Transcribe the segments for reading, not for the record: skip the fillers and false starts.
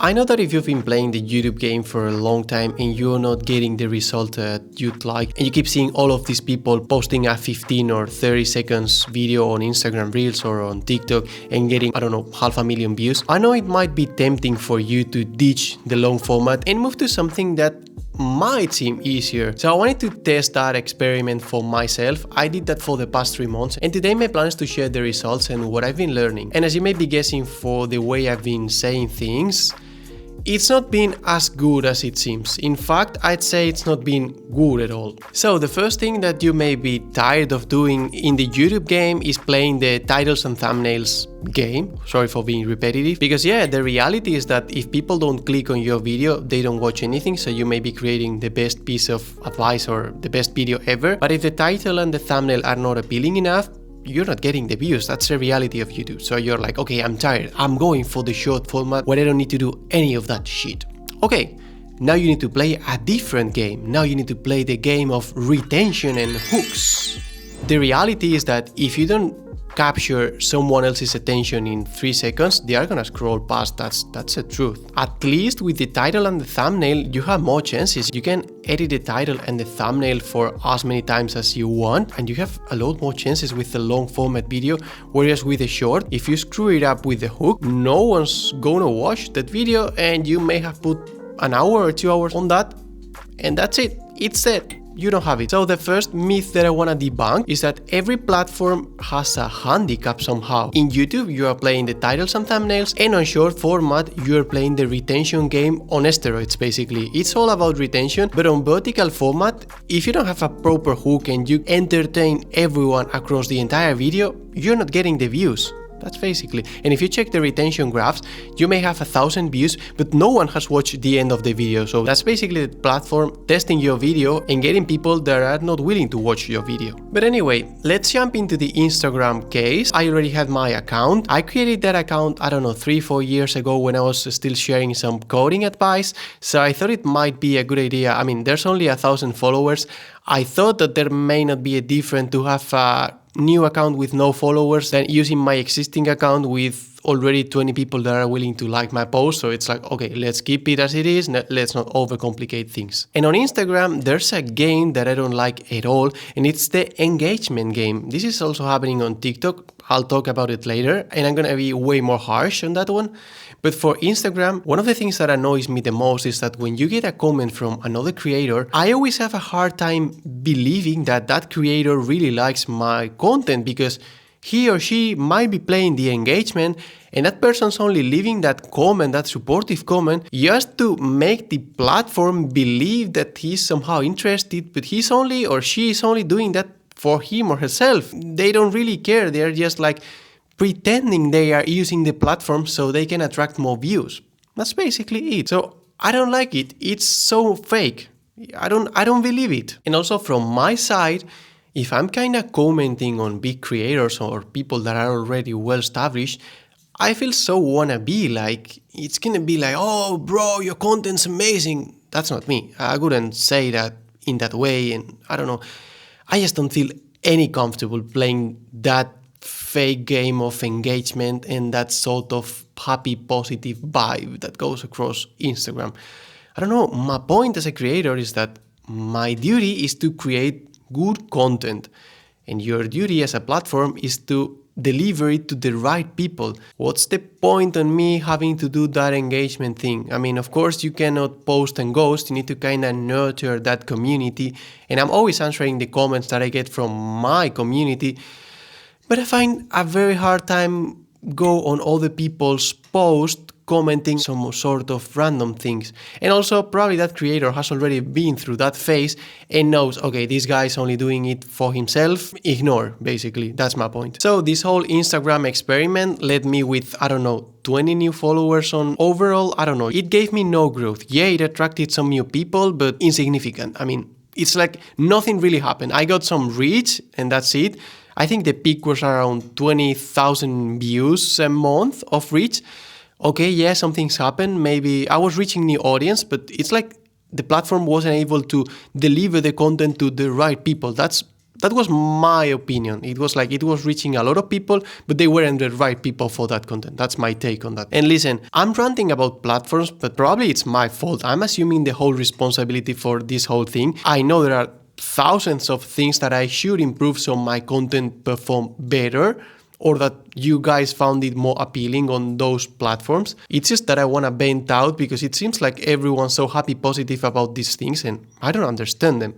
I know that if you've been playing the YouTube game for a long time and you're not getting the result that you'd like, and you keep seeing all of these people posting a 15 or 30 seconds video on Instagram Reels or on TikTok and getting, I don't know, 500,000 views, I know it might be tempting for you to ditch the long format and move to something that might seem easier. So I wanted to test that experiment for myself. I did that for the past 3 months, and today my plan is to share the results and what I've been learning. And as you may be guessing for the way I've been saying things, it's not been as good as it seems. In fact, I'd say it's not been good at all. So the first thing that you may be tired of doing in the YouTube game is playing the titles and thumbnails game. Sorry for being repetitive, because yeah, the reality is that if people don't click on your video, they don't watch anything. So you may be creating the best piece of advice or the best video ever, but if the title and the thumbnail are not appealing enough, you're not getting the views. That's the reality of YouTube. So you're like, okay, I'm tired. I'm going for the short format where I don't need to do any of that shit. Okay, now you need to play a different game. Now you need to play the game of retention and hooks. The reality is that if you don't capture someone else's attention in 3 seconds, they are gonna scroll past. That's the truth. At least with the title and the thumbnail, you have more chances. You can edit the title and the thumbnail for as many times as you want, and you have a lot more chances with the long format video. Whereas with the short, if you screw it up with the hook, no one's gonna watch that video, and you may have put an hour or 2 hours on that, and that's it. It's set. You don't have it. So the first myth that I want to debunk is that every platform has a handicap somehow. In YouTube, you are playing the titles and thumbnails, and on short format, you are playing the retention game on steroids, basically. It's all about retention, but on vertical format, if you don't have a proper hook and you entertain everyone across the entire video, you're not getting the views. That's basically. And if you check the retention graphs, you may have 1,000 views, but no one has watched the end of the video. So that's basically the platform testing your video and getting people that are not willing to watch your video. But anyway, let's jump into the Instagram case. I already had my account. I created that account, I don't know, 3-4 years ago when I was still sharing some coding advice. So I thought it might be a good idea. I mean, there's only 1,000 followers. I thought that there may not be a difference to have a new account with no followers than using my existing account with already 20 people that are willing to like my post. So it's like, okay, let's keep it as it is. Let's not overcomplicate things. And on Instagram, there's a game that I don't like at all, and it's the engagement game. This is also happening on TikTok. I'll talk about it later, and I'm gonna be way more harsh on that one. But for Instagram, one of the things that annoys me the most is that when you get a comment from another creator, I always have a hard time believing that that creator really likes my content, because he or she might be playing the engagement and that person's only leaving that comment, that supportive comment, just to make the platform believe that he's somehow interested, but he's only or she is only doing that for him or herself. They don't really care. They're just like pretending they are using the platform so they can attract more views. That's basically it. So I don't like it. It's so fake. I don't believe it. And also from my side, if I'm kind of commenting on big creators or people that are already well established, I feel so wannabe. Like it's gonna be like, oh bro, your content's amazing. That's not me. I wouldn't say that in that way, and I don't know. I just don't feel any comfortable playing that fake game of engagement and that sort of happy, positive vibe that goes across Instagram. I don't know, my point as a creator is that my duty is to create good content, and your duty as a platform is to deliver it to the right people. What's the point on me having to do that engagement thing? I mean, of course, you cannot post and ghost. You need to kind of nurture that community, and I'm always answering the comments that I get from my community. But I find a very hard time go on other people's posts commenting some sort of random things. And also probably that creator has already been through that phase and knows, okay, this guy is only doing it for himself. Ignore, basically. That's my point. So this whole Instagram experiment led me with, I don't know, 20 new followers on overall. I don't know. It gave me no growth. Yeah, it attracted some new people, but insignificant. I mean, it's like nothing really happened. I got some reach and that's it. I think the peak was around 20,000 views a month of reach. Okay, yeah, some things happened. Maybe I was reaching new audience, but it's like the platform wasn't able to deliver the content to the right people. That's That was my opinion. It was like it was reaching a lot of people, but they weren't the right people for that content. That's my take on that. And listen, I'm ranting about platforms, but probably it's my fault. I'm assuming the whole responsibility for this whole thing. I know there are thousands of things that I should improve so my content perform better, or that you guys found it more appealing on those platforms. It's just that I want to vent out because it seems like everyone's so happy positive about these things and I don't understand them.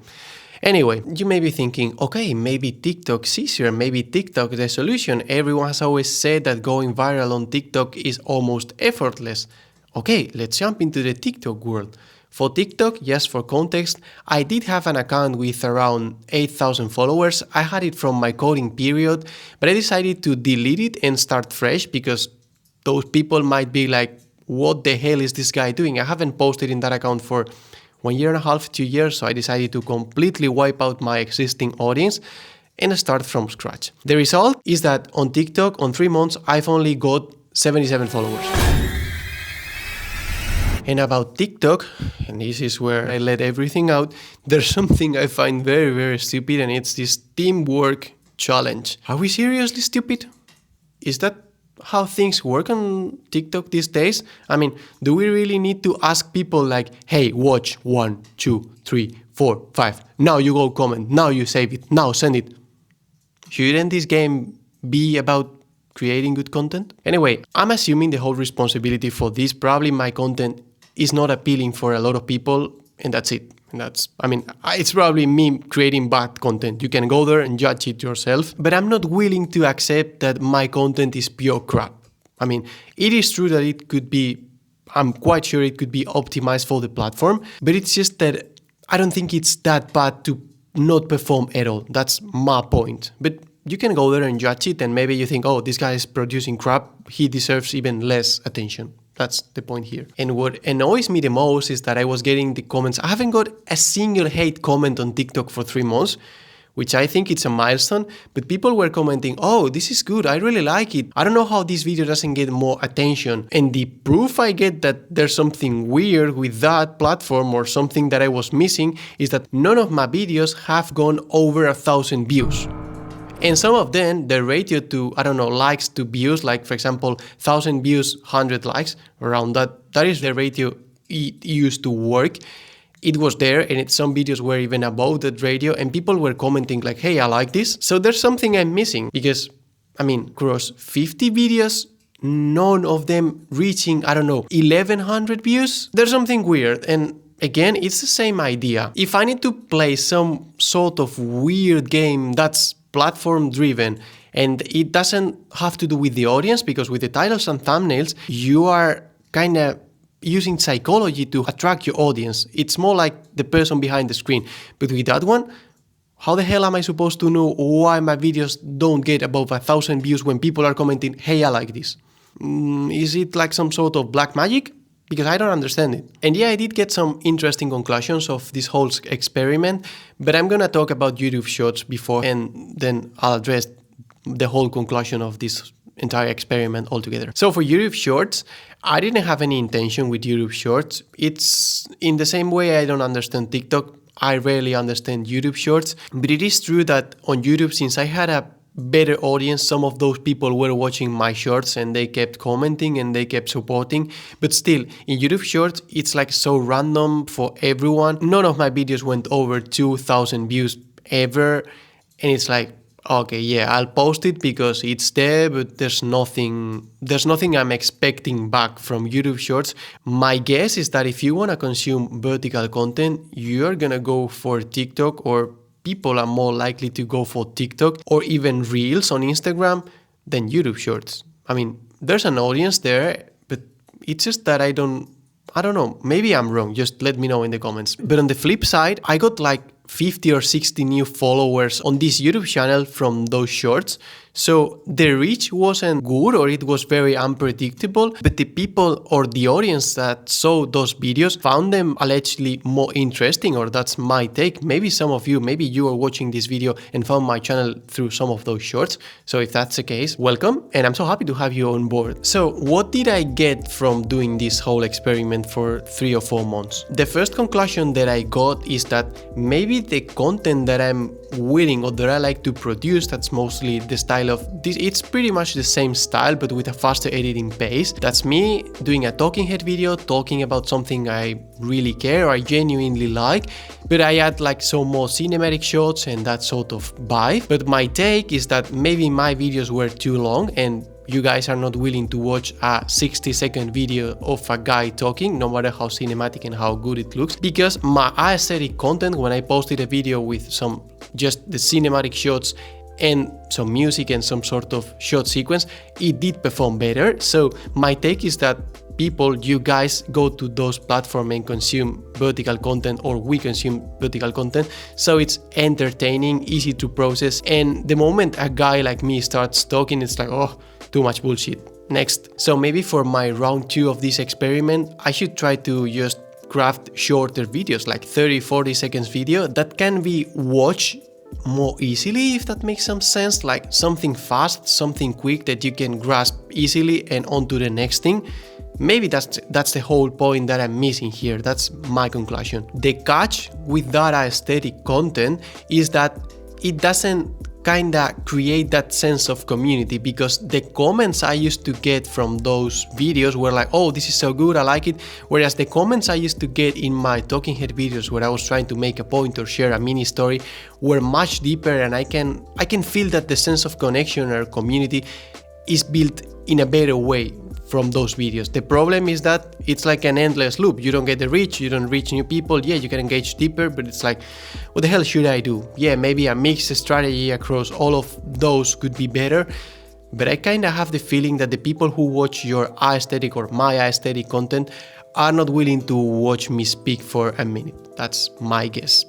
Anyway, you may be thinking, okay, maybe TikTok's easier, maybe TikTok is the solution. Everyone has always said that going viral on TikTok is almost effortless. Okay, let's jump into the TikTok world. For TikTok, just for context, I did have an account with around 8,000 followers. I had it from my coding period, but I decided to delete it and start fresh because those people might be like, what the hell is this guy doing? I haven't posted in that account for 1.5 years, 2 years, so I decided to completely wipe out my existing audience and start from scratch. The result is that on TikTok, on 3 months, I've only got 77 followers. And about TikTok, and this is where I let everything out, there's something I find very, very stupid, and it's this teamwork challenge. Are we seriously stupid? Is that how things work on TikTok these days? I mean, do we really need to ask people like, hey, watch 1, 2, 3, 4, 5. Now you go comment. Now you save it. Now send it. Shouldn't this game be about creating good content? Anyway, I'm assuming the whole responsibility for this. Probably my content is not appealing for a lot of people, and that's it. And it's probably me creating bad content. You can go there and judge it yourself, but I'm not willing to accept that my content is pure crap. I mean, it is true that I'm quite sure it could be optimized for the platform, but it's just that I don't think it's that bad to not perform at all. That's my point. But you can go there and judge it, and maybe you think, oh, this guy is producing crap, he deserves even less attention. That's the point here. And what annoys me the most is that I was getting the comments. I haven't got a single hate comment on TikTok for 3 months, which I think it's a milestone, but people were commenting, oh, this is good, I really like it. I don't know how this video doesn't get more attention. And the proof I get that there's something weird with that platform or something that I was missing is that none of my videos have gone over 1,000 views. And some of them, the ratio to, likes to views, like for example, 1,000 views, 100 likes, around that is the ratio it used to work. It was there, and some videos were even above that ratio, and people were commenting like, hey, I like this. So there's something I'm missing, because, across 50 videos, none of them reaching, 1,100 views. There's something weird, and again, it's the same idea. If I need to play some sort of weird game that's platform driven, and it doesn't have to do with the audience, because with the titles and thumbnails, you are kind of using psychology to attract your audience. It's more like the person behind the screen. But with that one, how the hell am I supposed to know why my videos don't get above 1,000 views when people are commenting, hey, I like this? Is it like some sort of black magic? Because I don't understand it. And yeah, I did get some interesting conclusions of this whole experiment, but I'm gonna talk about YouTube Shorts before, and then I'll address the whole conclusion of this entire experiment altogether. So for YouTube Shorts, I didn't have any intention with YouTube Shorts. It's in the same way I don't understand TikTok, I rarely understand YouTube Shorts, but it is true that on YouTube, since I had a better audience, some of those people were watching my shorts and they kept commenting and they kept supporting. But still, in YouTube Shorts, it's like so random for everyone. None of my videos went over 2,000 views ever, and it's like, okay, yeah, I'll post it because it's there, but there's nothing I'm expecting back from YouTube Shorts. My guess is that if you want to consume vertical content, you're gonna go for TikTok, or people are more likely to go for TikTok or even Reels on Instagram than YouTube Shorts. There's an audience there, but it's just that I don't know, maybe I'm wrong, just let me know in the comments. But on the flip side, I got like 50 or 60 new followers on this YouTube channel from those shorts. So the reach wasn't good, or it was very unpredictable, but the people or the audience that saw those videos found them allegedly more interesting, or that's my take. Maybe maybe you are watching this video and found my channel through some of those shorts. So if that's the case, welcome, and I'm so happy to have you on board. So what did I get from doing this whole experiment for 3 or 4 months? The first conclusion that I got is that maybe the content that I'm willing or that I like to produce, that's mostly the style of this. It's pretty much the same style, but with a faster editing pace. That's me doing a talking head video, talking about something I really care or I genuinely like, but I add like some more cinematic shots and that sort of vibe. But my take is that maybe my videos were too long and you guys are not willing to watch a 60-second video of a guy talking, no matter how cinematic and how good it looks, because my aesthetic content, when I posted a video with some just the cinematic shots and some music and some sort of short sequence, it did perform better. So my take is that people, you guys go to those platforms and consume vertical content, or we consume vertical content, so it's entertaining, easy to process, and the moment a guy like me starts talking, it's like, oh, too much bullshit, next. So maybe for my round 2 of this experiment, I should try to just craft shorter videos, like 30-40 seconds video that can be watched more easily, if that makes some sense, like something fast, something quick that you can grasp easily and on to the next thing. Maybe that's the whole point that I'm missing here. That's my conclusion. The catch with that aesthetic content is that it doesn't kinda create that sense of community, because the comments I used to get from those videos were like, oh, this is so good, I like it, whereas the comments I used to get in my talking head videos where I was trying to make a point or share a mini story were much deeper, and I can feel that the sense of connection or community is built in a better way from those videos. The problem is that it's like an endless loop. You don't get the reach, you don't reach new people. Yeah, you can engage deeper, but it's like, what the hell should I do? Yeah, maybe a mixed strategy across all of those could be better, but I kind of have the feeling that the people who watch your aesthetic or my aesthetic content are not willing to watch me speak for a minute. That's my guess.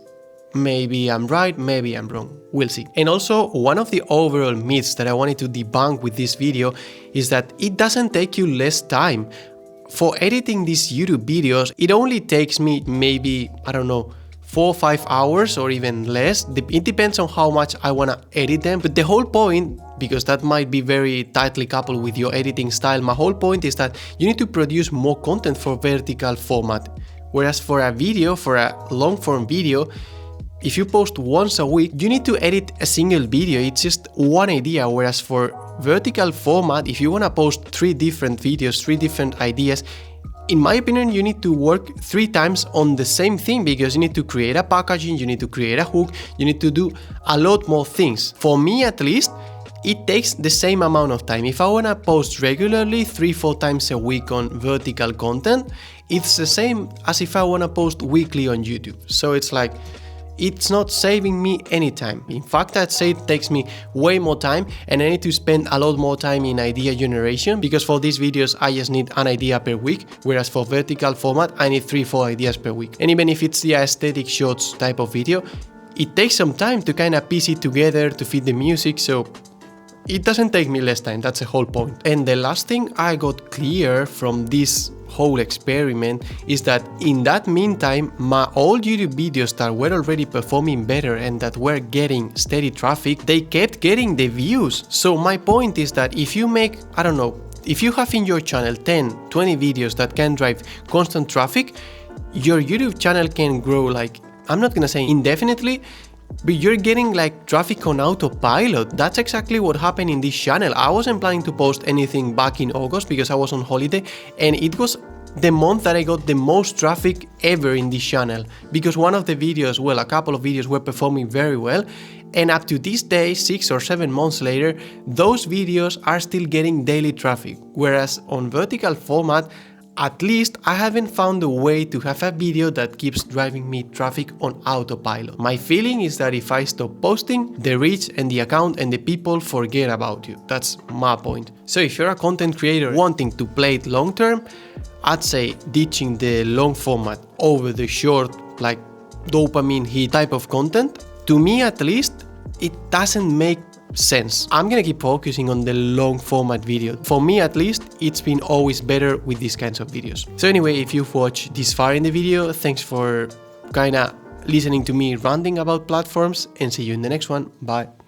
Maybe I'm right, maybe I'm wrong. We'll see. And also, one of the overall myths that I wanted to debunk with this video is that it doesn't take you less time. For editing these YouTube videos, it only takes me maybe, I don't know, 4 or 5 hours or even less. It depends on how much I want to edit them. But the whole point, because that might be very tightly coupled with your editing style, my whole point is that you need to produce more content for vertical format. Whereas for a video, for a long form video, if you post once a week, you need to edit a single video. It's just one idea. Whereas for vertical format, if you want to post 3 different videos, 3 different ideas, in my opinion, you need to work 3 times on the same thing, because you need to create a packaging, you need to create a hook, you need to do a lot more things. For me, at least, it takes the same amount of time. If I want to post regularly 3-4 times a week on vertical content, it's the same as if I want to post weekly on YouTube. So it's like, it's not saving me any time. In fact, I'd say it takes me way more time, and I need to spend a lot more time in idea generation, because for these videos I just need an idea per week, whereas for vertical format I need 3-4 ideas per week. And even if it's the aesthetic shots type of video, it takes some time to kind of piece it together, to fit the music, so it doesn't take me less time. That's the whole point. And the last thing I got clear from this whole experiment is that in that meantime, my old YouTube videos that were already performing better and that were getting steady traffic, they kept getting the views. So my point is that if you make, I don't know, if you have in your channel 10, 20 videos that can drive constant traffic, your YouTube channel can grow, like, I'm not gonna say indefinitely, but you're getting like traffic on autopilot. That's exactly what happened in this channel. I wasn't planning to post anything back in August because I was on holiday, and it was the month that I got the most traffic ever in this channel, because one of the videos, well, a couple of videos were performing very well, and up to this day, 6 or 7 months later, those videos are still getting daily traffic. Whereas on vertical format, at least I haven't found a way to have a video that keeps driving me traffic on autopilot. My feeling is that if I stop posting, the reach and the account and the people forget about you. That's my point. So if you're a content creator wanting to play it long term, I'd say ditching the long format over the short, like dopamine hit type of content. To me at least, it doesn't make sense. I'm gonna keep focusing on the long format video. For me at least, it's been always better with these kinds of videos. So anyway, if you've watched this far in the video, thanks for kinda listening to me ranting about platforms, and see you in the next one. Bye.